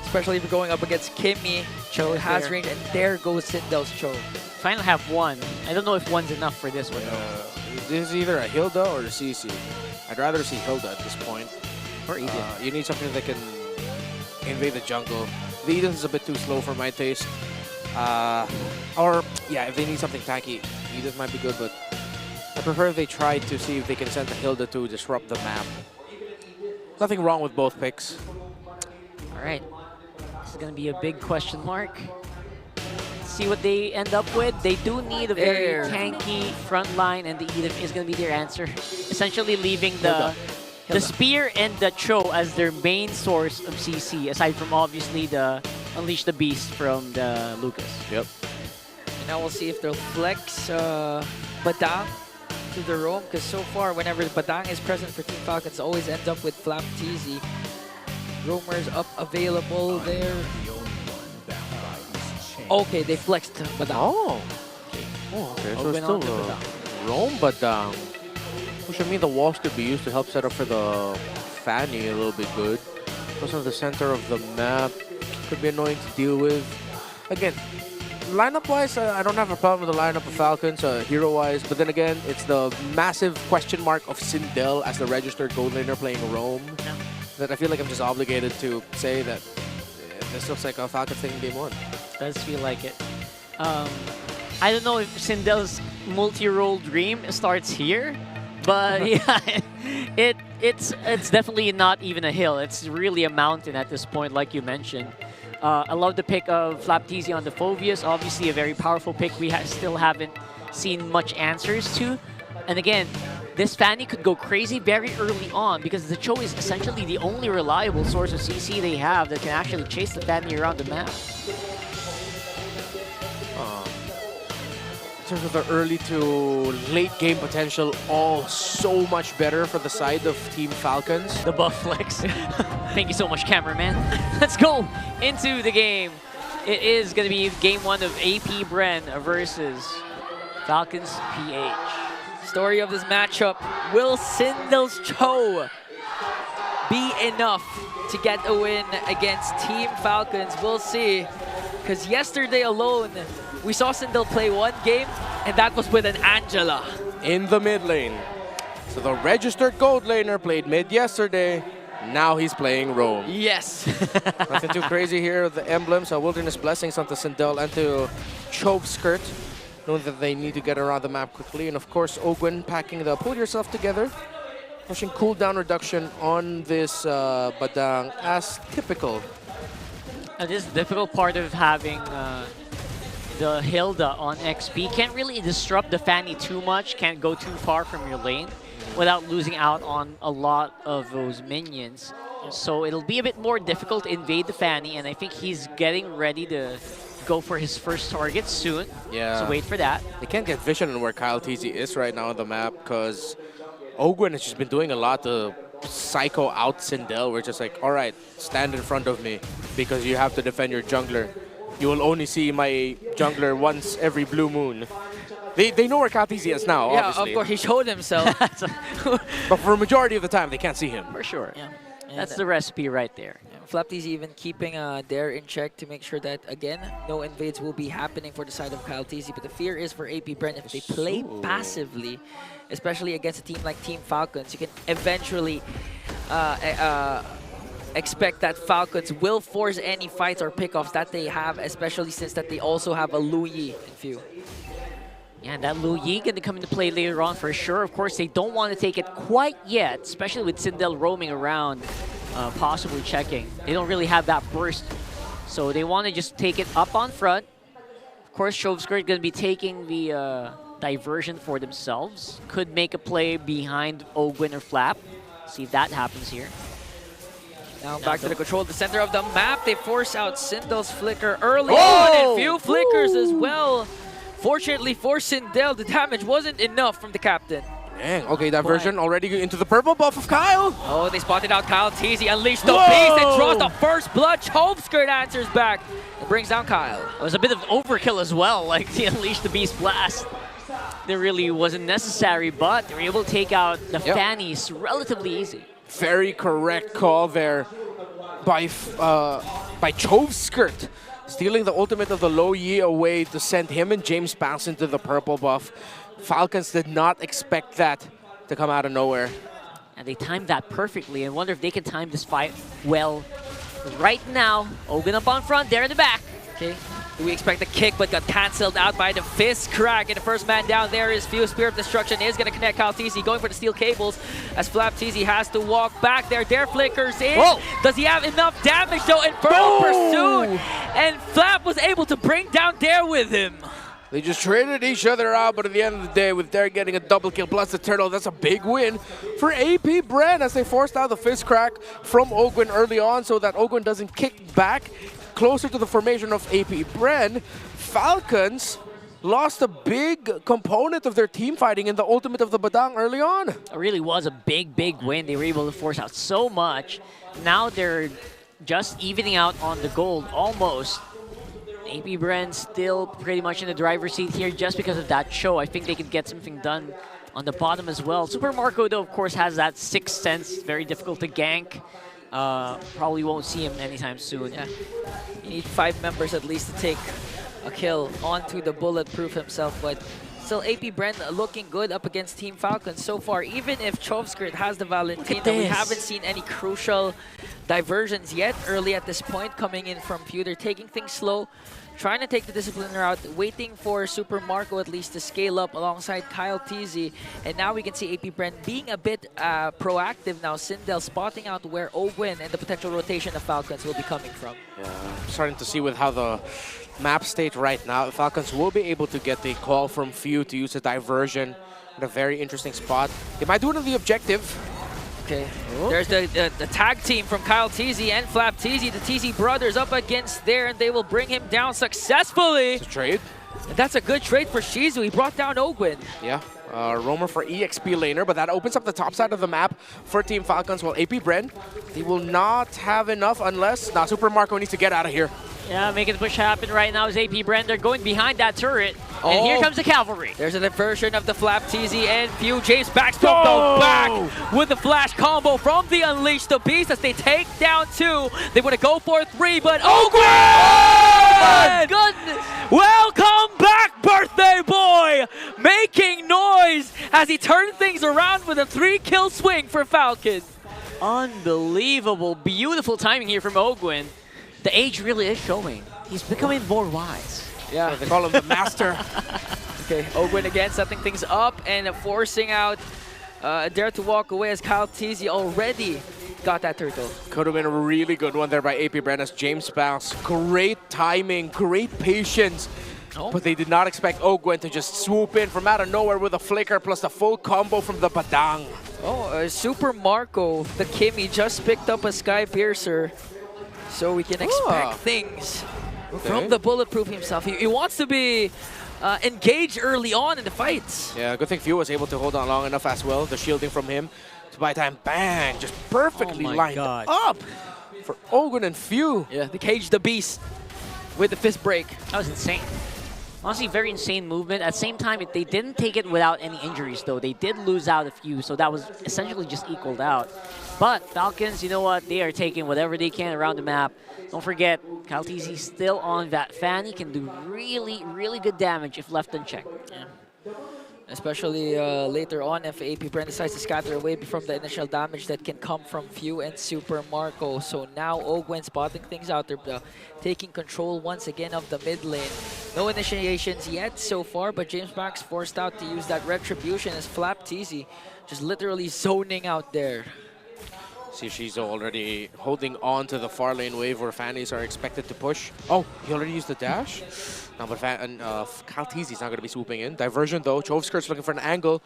especially if you're going up against Kimmy. Cho has there. range, and there goes Sindel's Cho. Finally have one. I don't know if one's enough for this one. This is either a Hilda or a CC. I'd rather see Hilda at this point. Or Eden. You need something that can invade the jungle. The Eden is a bit too slow for my taste. Or, yeah, if they need something tanky, Eden might be good, but I prefer if they try to see if they can send the Hilda to disrupt the map. Nothing wrong with both picks. All right. This is going to be a big question mark. See what they end up with. They do need a very tanky front line, and the Eden is going to be their answer. Essentially leaving the Spear and the Cho as their main source of CC, aside from obviously the Unleash the Beast from the Lucas. Yep. And now we'll see if they'll flex Badang to the roam, because so far, whenever Badang is present for Team Falcons, it always ends up with Flap TZ. Roamers up available there. Okay, they flexed Badang. Oh. Oh, okay. So it's still roam, but which I mean the walls could be used to help set up for the Fanny a little bit good. Goes on the center of the map. Could be annoying to deal with. Again, lineup-wise, I don't have a problem with the lineup of Falcons, hero-wise. But then again, it's the massive question mark of Sindel as the registered gold laner playing roam that I feel like I'm just obligated to say that this looks like a Falcons thing in game one. Does feel like it. I don't know if Sindel's multi-role dream starts here, but yeah, it's definitely not even a hill. It's really a mountain at this point, like you mentioned. I love the pick of Flap TZ on the Phobius. Obviously, a very powerful pick we still haven't seen much answers to. And again, this Fanny could go crazy very early on because the Cho is essentially the only reliable source of CC they have that can actually chase the Fanny around the map. In terms of the early to late game potential, all so much better for the side of Team Falcons. The buff flex. Thank you so much, cameraman. Let's go into the game. It is going to be game one of AP BREN versus Falcons PH. Story of this matchup, will Sindel's Cho be enough to get a win against Team Falcons? We'll see. Because yesterday alone, we saw Sindel play one game, and that was with an Angela. In the mid lane. So the registered gold laner played mid yesterday. Now he's playing roam. Yes. Nothing too crazy here. The emblems are Wilderness Blessings onto Sindel and to Chove Skirt, knowing that they need to get around the map quickly. And of course, Ogwen packing the pull yourself together. Pushing cooldown reduction on this Badang as typical. This is the difficult part of having the Hilda on XP. Can't really disrupt the Fanny too much, can't go too far from your lane without losing out on a lot of those minions. So it'll be a bit more difficult to invade the Fanny, and I think he's getting ready to go for his first target soon. Yeah. So wait for that. They can't get vision on where Kyle TZ is right now on the map because Ogwen has just been doing a lot to psycho out Sindel. We're just like, all right, stand in front of me because you have to defend your jungler. You will only see my jungler once every blue moon. They know where Kyle TZ is now, Yeah, obviously. of course, he showed himself. But for a majority of the time, they can't see him. For sure. Yeah. That's the recipe right there. Flapty's even keeping Dare in check to make sure that, again, no invades will be happening for the side of Kyle TZ. But the fear is for AP BREN, if they play passively, especially against a team like Team Falcons, you can eventually expect that Falcons will force any fights or pickoffs that they have, especially since that they also have a Lu Yi in view. Yeah, and that Lu Yi going to come into play later on for sure. Of course, they don't want to take it quite yet, especially with Sindel roaming around, possibly checking. They don't really have that burst, so they want to just take it up on front. Of course, Shovskirt going to be taking the diversion for themselves. Could make a play behind Ogwen or Flap. See if that happens here. Now back to the control of the center of the map. They force out Sindel's flicker early on, and few flickers as well. Fortunately for Sindel, the damage wasn't enough from the captain. Dang, okay, diversion already into the purple buff of Kyle. Oh, they spotted out Kyle TZ, unleashed the beast, and draws the first blood. Skirt answers back and brings down Kyle. It was a bit of overkill as well, like the Unleash the Beast blast. That really wasn't necessary, but they were able to take out the Fannies relatively easy. Very correct call there by by Chovskirt, stealing the ultimate of the Low Yi away to send him and James Banks into the purple buff. Falcons did not expect that to come out of nowhere. And they timed that perfectly. I wonder if they can time this fight well. Right now, Ogun up on front, there in the back. Okay. We expect the kick, but got cancelled out by the fist crack. And the first man down there is Fuse. Spear of Destruction is going to connect Kaltizi, going for the steel cables as flapteezy has to walk back there. Dare flickers in. Whoa. Does he have enough damage though? Infernal Pursuit. And Flap was able to bring down Dare with him. They just traded each other out, but at the end of the day, with Dare getting a double kill plus the turtle, that's a big win for apbr as they forced out the fist crack from Ogwin early on so that Ogwin doesn't kick back closer to the formation of apbr. Falcons lost a big component of their team fighting in the ultimate of the Badang early on. It really was a big, big win. They were able to force out so much. Now they're just evening out on the gold almost. apbr still pretty much in the driver's seat here just because of that show. I think they could get something done on the bottom as well. Super Marco, though, of course, has that sixth sense. Very difficult to gank. Probably won't see him anytime soon. Yeah. You need 5 members at least to take a kill onto the Bulletproof himself, but still apbr looking good up against Team Falcons so far. Even if Chovskirt has the Valentina, we haven't seen any crucial diversions yet early at this point coming in from Few. They're taking things slow, trying to take the discipline route, waiting for Super Marco at least to scale up alongside Kaltizi. And now we can see apbr being a bit proactive now. Sindel spotting out where Ogwin and the potential rotation of Falcons will be coming from. Yeah, I'm starting to see with how the map state right now, the Falcons will be able to get the call from Few to use a diversion in a very interesting spot. They might do it on the objective. Okay, there's the tag team from Kaltizi and flaptezy. The TZ brothers up against there, and they will bring him down successfully. It's a trade. And that's a good trade for Shizu. He brought down Ogwin. Yeah, Roamer for EXP laner, but that opens up the top side of the map for Team Falcons, while apbr, they will not have enough unless... Now, Super Marco needs to get out of here. Yeah, making the push happen right now is apbr. They're going behind that turret. And here comes the cavalry. There's a diversion of the flaptezy and Few. James backstroke though back with the flash combo from the Unleash the Beast as they take down 2. They want to go for 3, but Ogwin! Oh my goodness! Welcome back, birthday boy! Making noise as he turned things around with a 3-kill swing for Falcon. Unbelievable, beautiful timing here from Ogwin. The age really is showing. He's becoming more wise. Yeah, they call him the master. Okay, Ogwin again setting things up and forcing out Dare to walk away as Kaltizi already got that turtle. Could have been a really good one there by apbr as James Bounce. Great timing, great patience. Oh. But they did not expect Ogwin to just swoop in from out of nowhere with a flicker plus the full combo from the Badang. Oh, Super Marco, the Kimmy, just picked up a Sky Piercer. So we can expect things from the Bulletproof himself. He wants to be engaged early on in the fights. Yeah, good thing Few was able to hold on long enough as well. The shielding from him to by time, bang, just perfectly lined up for Ogwin and Few. Yeah, they caged the beast with the fist break. That was insane. Honestly, very insane movement. At the same time, they didn't take it without any injuries, though. They did lose out a few, so that was essentially just equaled out. But Falcons, you know what? They are taking whatever they can around the map. Don't forget, Kaltizi still on that fan. He can do really, really good damage if left unchecked. Yeah. Especially later on if apbr decides to scatter away from the initial damage that can come from Few and Super Marco. So now Ogwin spotting things out there, taking control once again of the mid lane. No initiations yet so far, but James Max forced out to use that retribution as flaptezy just literally zoning out there. See, she's already holding on to the far lane wave where Fannies are expected to push. Oh, he already used the dash? No, but Kaltizi's not going to be swooping in. Diversion, though. Chovskirt's looking for an angle.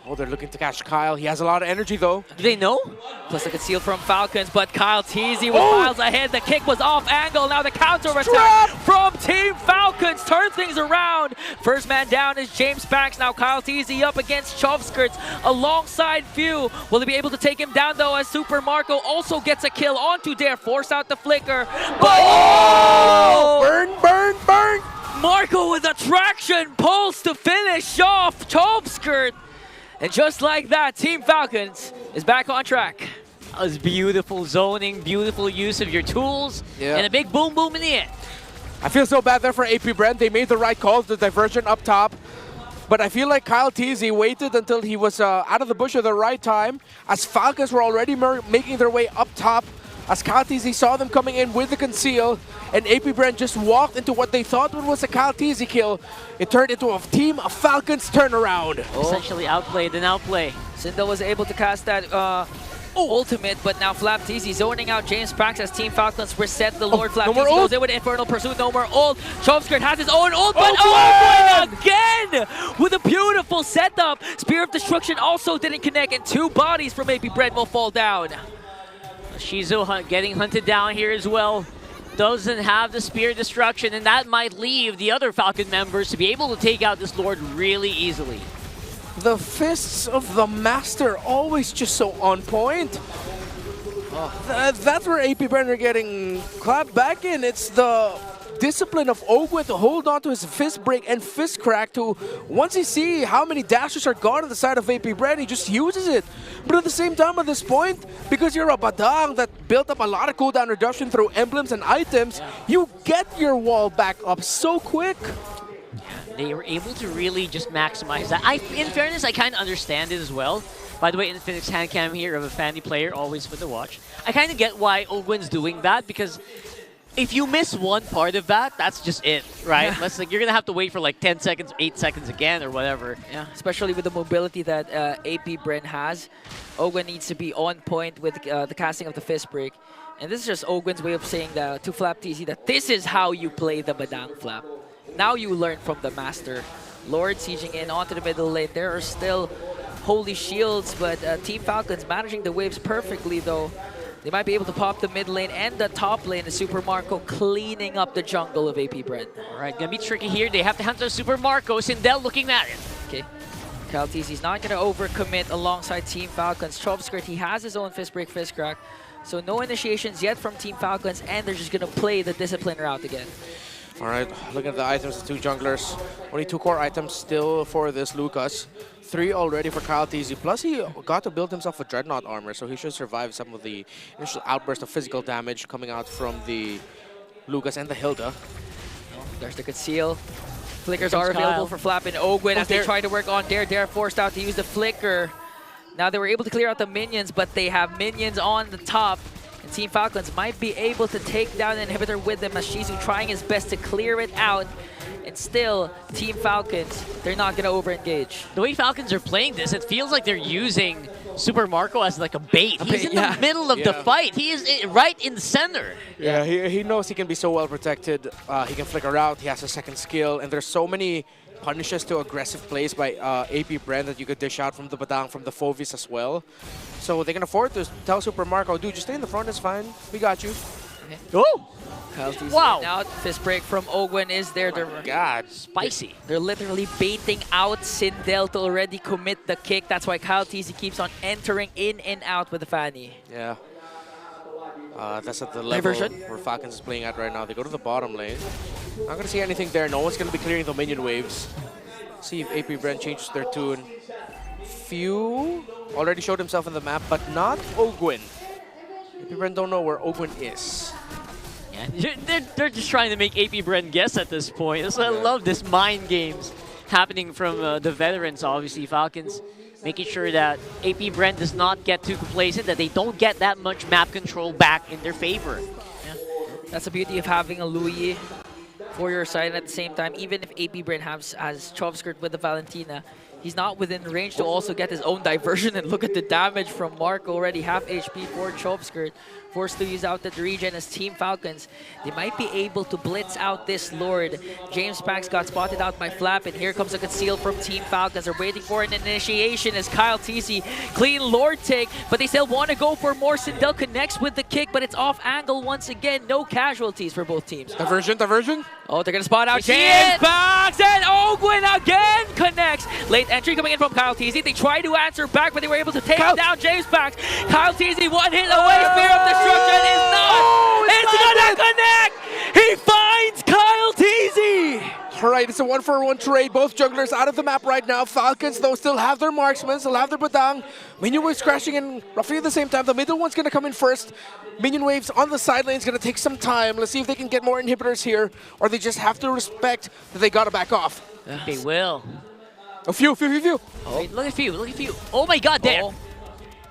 Oh, they're looking to catch Kyle. He has a lot of energy, though. Do they know? Plus a conceal from Falcons, but Kaltizi was miles ahead. The kick was off angle. Now the counter attack from Team Falcons. Turn things around. First man down is James Banks. Now Kaltizi up against Chovskirts alongside Few. Will he be able to take him down, though, as Super Marco also gets a kill onto Dare. Force out the flicker. But Burn, burn, burn! Marco with a traction pulse to finish off Chovskirt. And just like that, Team Falcons is back on track. That was beautiful zoning, beautiful use of your tools, and a big boom boom in the end. I feel so bad there for apbr. They made the right call, the diversion up top. But I feel like Kyle Teasy waited until he was out of the bush at the right time, as Falcons were already making their way up top, as Kyle Teasy saw them coming in with the conceal, and apbr just walked into what they thought was a Kyle Teasy kill. It turned into a Team Falcons turnaround. Essentially outplayed and outplay. Sindel was able to cast that ultimate, but now Flap Teasy zoning out James Pax as Team Falcons reset the Lord. Flap Teasy goes in with Infernal Pursuit, no more ult. Chomskirt has his own ult, but again with a beautiful setup. Spear of Destruction also didn't connect, and 2 bodies from apbr will fall down. Shizu getting hunted down here as well. Doesn't have the Spear Destruction, and that might leave the other Falcon members to be able to take out this Lord really easily. The fists of the Master always just so on point. That's where apbr are getting clapped back in. It's the discipline of Ogwen to hold on to his fist break and fist crack to, once he see how many dashes are gone on the side of apbr, he just uses it. But at the same time at this point, because you're a Badang that built up a lot of cooldown reduction through emblems and items, you get your wall back up so quick. They were able to really just maximize that. In fairness, I kind of understand it as well. By the way, Infinix handcam here of a Fanny player, always for the watch. I kind of get why Ogwen's doing that, because if you miss one part of that, that's just it, right? That's like you're gonna have to wait for like 10 seconds, 8 seconds again, or whatever. Yeah, especially with the mobility that apbr has. Ogwen needs to be on point with the casting of the fist break. And this is just Ogwen's way of saying to Flap Teasy that this is how you play the Badang Flap. Now you learn from the Master. Lord sieging in onto the middle lane. There are still Holy Shields, but Team Falcons managing the waves perfectly though. They might be able to pop the mid lane and the top lane. The Super Marco cleaning up the jungle of apbr. All right, gonna be tricky here. They have to hunt the Super Marco. Sindel looking at it. Okay. Kyle Teasy's not gonna overcommit alongside Team Falcons. Chomskirt, he has his own fist break, fist crack. So no initiations yet from Team Falcons, and they're just gonna play the discipline route again. All right, looking at the items, the 2 junglers. Only 2 core items still for this Lucas. 3 already for Kyle Teasy. Plus, he got to build himself a Dreadnought armor, so he should survive some of the initial outburst of physical damage coming out from the Lucas and the Hilda. Oh, there's the conceal. Flickers are available for Flap and Ogwen as they try to work on Dare. Dare forced out to use the flicker. Now they were able to clear out the minions, but they have minions on the top. And Team Falcons might be able to take down an inhibitor with them as Shizu trying his best to clear it out. And still, Team Falcons, they're not going to over-engage. The way Falcons are playing this, it feels like they're using Super Marco as like a bait. He's in the middle of the fight. He is right in the center. Yeah, he knows he can be so well protected. He can flicker out. He has a second skill. And there's so many punishes to aggressive plays by apbr that you could dish out from the Badang, from the Fovis as well. So they can afford to tell Super Marco, dude, just stay in the front, it's fine. We got you. Okay. Oh! Wow! Out. Fist break from Ogwen is there. God, spicy. They're literally baiting out Sindel to already commit the kick. That's why Kyle Teasy keeps on entering in and out with the Fanny. Yeah. That's at the level where Falcons is playing at right now. They go to the bottom lane. Not going to see anything there. No one's going to be clearing the minion waves. See if apbr changes their tune. Few already showed himself in the map, but not Ogwen. apbr don't know where Ogwen is. Yeah, they're just trying to make apbr guess at this point. So I love this mind games happening from the veterans, obviously. Falcons making sure that apbr does not get too complacent, that they don't get that much map control back in their favor. Yeah. That's the beauty of having a Louis for your side. At the same time, even if apbr has Chomskirt with the Valentina, he's not within range to also get his own diversion. And look at the damage from Mark, already half HP for Chomskirt. Forced to use out that regen as Team Falcons. They might be able to blitz out this Lord. James Pax got spotted out by Flap, and here comes a conceal from Team Falcons. They're waiting for an initiation as Kyle Teasy clean Lord take, but they still want to go for more. Sindel connects with the kick, but it's off angle once again. No casualties for both teams. Diversion. Oh, they're going to spot out James Pax, and Ogwen again connects. Late entry coming in from Kyle Teasy. They tried to answer back, but they were able to take down James Pax. Kyle Teasy, one hit away. Spear of Destruction is not. It's going to connect. He finds Kyle Teasy. All right, it's a 1-for-1 trade. Both jugglers out of the map right now. Falcons, though, still have their marksmen, still have their badang. Minion waves crashing in roughly at the same time. The middle one's going to come in first. Minion waves on the side lane is going to take some time. Let's see if they can get more inhibitors here, or they just have to respect that they got to back off. They will. A few. Oh. Wait, look at Few. Oh my god, there. Oh.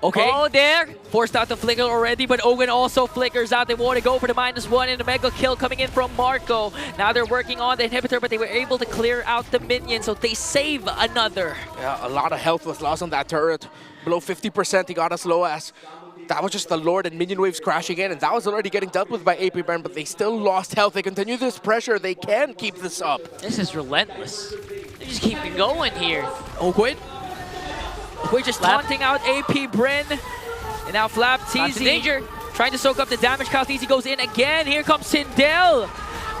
Okay. Oh, there. Forced out the flicker already, but Owen also flickers out. They want to go for the -1 and the mega kill coming in from Marco. Now they're working on the inhibitor, but they were able to clear out the minion, so they save another. Yeah, a lot of health was lost on that turret. Below 50%, he got as low as. That was just the Lord and minion waves crashing in, and that was already getting dealt with by apbr, but they still lost health. They continue this pressure. They can keep this up. This is relentless. They just keep it going here. Owen. We're just taunting out AP BREN. And now flapcn danger. trying to soak up the damage. flapcn goes in again. Here comes Sindel.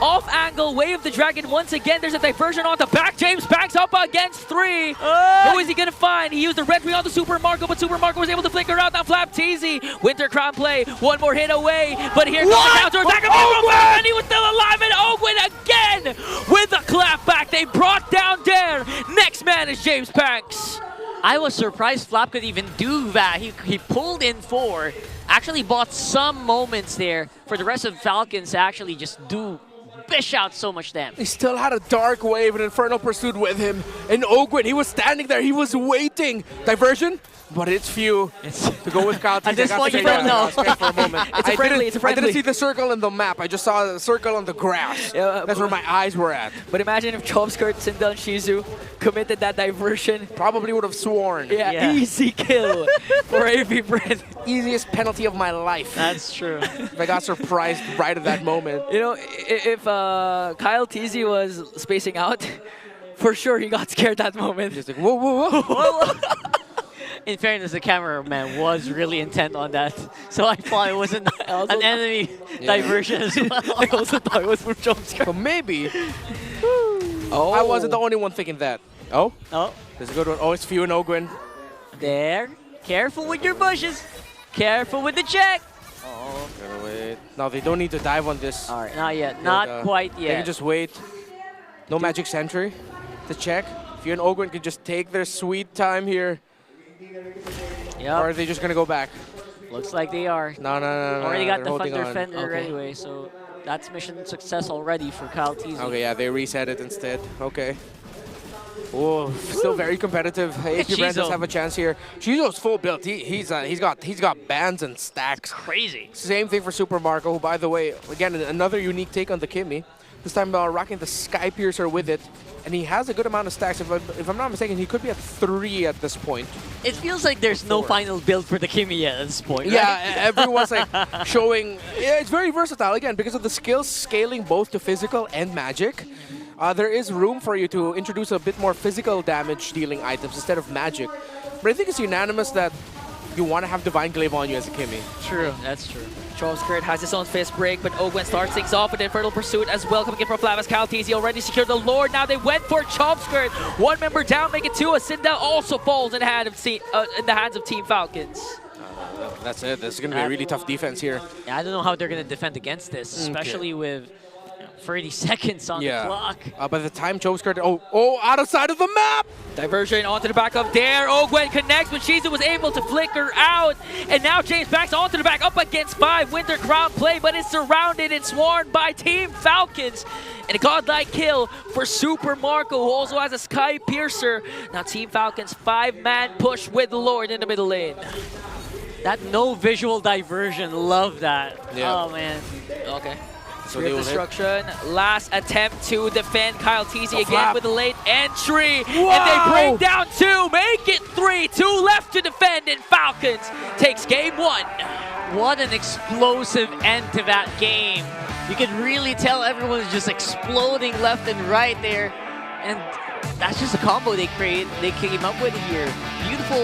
Off angle, wave the dragon once again. There's a diversion on the back. James Banks up against 3. Who is he gonna find? He used the red 3 on the Super Marco, but Super Marco was able to flicker out. Now flapcn. Winter Crown play. One more hit away. But here comes the counter attack. And he was still alive. And Ogwin again with a clap back. They brought down Dare. Next man is James Banks. I was surprised Flap could even do that. He pulled in 4. Actually bought some moments there for the rest of Falcons to actually just dish out so much damage. He still had a Dark Wave and Infernal Pursuit with him. And Ogwin, he was standing there. He was waiting. Diversion? But it's Few to go with Kyle. At this point, you don't know. For a moment. It's a friendly. I didn't see the circle in the map. I just saw the circle on the grass. Yeah, that's where my eyes were at. But imagine if Chomskirt, Sindel, and Shizu committed that diversion. Probably would have sworn. Yeah. Easy kill for AP BREN. Easiest penalty of my life. That's true. I got surprised right at that moment. You know, if Kyle TZ was spacing out, for sure he got scared that moment. Just like, whoa. In fairness, the cameraman was really intent on that, so I thought it was an enemy diversion as well. I also thought it was from Chomskirt. So maybe I wasn't the only one thinking that. Oh? Oh. There's a good one. Oh, it's Few and Ogwin. There. Careful with your bushes. Careful with the check. Oh, gotta wait. No, they don't need to dive on this. All right, not yet. Not quite yet. They can just wait. No magic sentry to check. Few and Ogwin can just take their sweet time here. Yep. Or are they just gonna go back? Looks like they are. No. Already got the holding Thunder on. Fender Okay. anyway, so that's mission success already for Kyle TZ. Okay, yeah, they reset it instead. Okay. Oh, still very competitive. AP BREN does have a chance here. Chizo's full build. He's got bands and stacks. Crazy. Same thing for Super Marco, who, by the way, again, another unique take on the Kimmy. This time rocking the Sky Piercer with it. And he has a good amount of stacks. If I'm not mistaken, he could be at 3 at this point. It feels like there's no final build for the Kimmy yet at this point, right? Yeah, everyone's like showing. Yeah, it's very versatile, again, because of the skills scaling both to physical and magic. There is room for you to introduce a bit more physical damage dealing items instead of magic. But I think it's unanimous that you want to have Divine Glaive on you as a Kimmy. True, that's true. Chomskirt has his own fist break, but Ogwin starts things off with Infernal Pursuit as well. Coming in from Flavis. Kyle TZ already secured the Lord. Now they went for Chomskirt. One member down, make it 2. A Sindel also falls in the hands of Team Falcons. That's it. This is going to be a really tough defense here. Yeah, I don't know how they're going to defend against this, especially with 30 seconds on the clock. By the time Chomskirt, out of sight of the map! Diversion onto the back of Dare. Ogwin connects, but Shizu was able to flicker out. And now James Banks onto the back, up against 5. Winter Crown play, but it's surrounded and swarmed by Team Falcons. And a godlike kill for Super Marco, who also has a Sky Piercer. Now Team Falcons 5-man push with the Lord in the middle lane. That no visual diversion, love that. Yeah. Oh man. Okay. So Grid destruction. Last attempt to defend Kyle TZ again flap. with a late entry. Whoa. And they bring down 2, make it 3. 2 left to defend, and Falcons takes game 1. What an explosive end to that game. You could really tell everyone's just exploding left and right there. And that's just a combo they came up with here. Beautiful.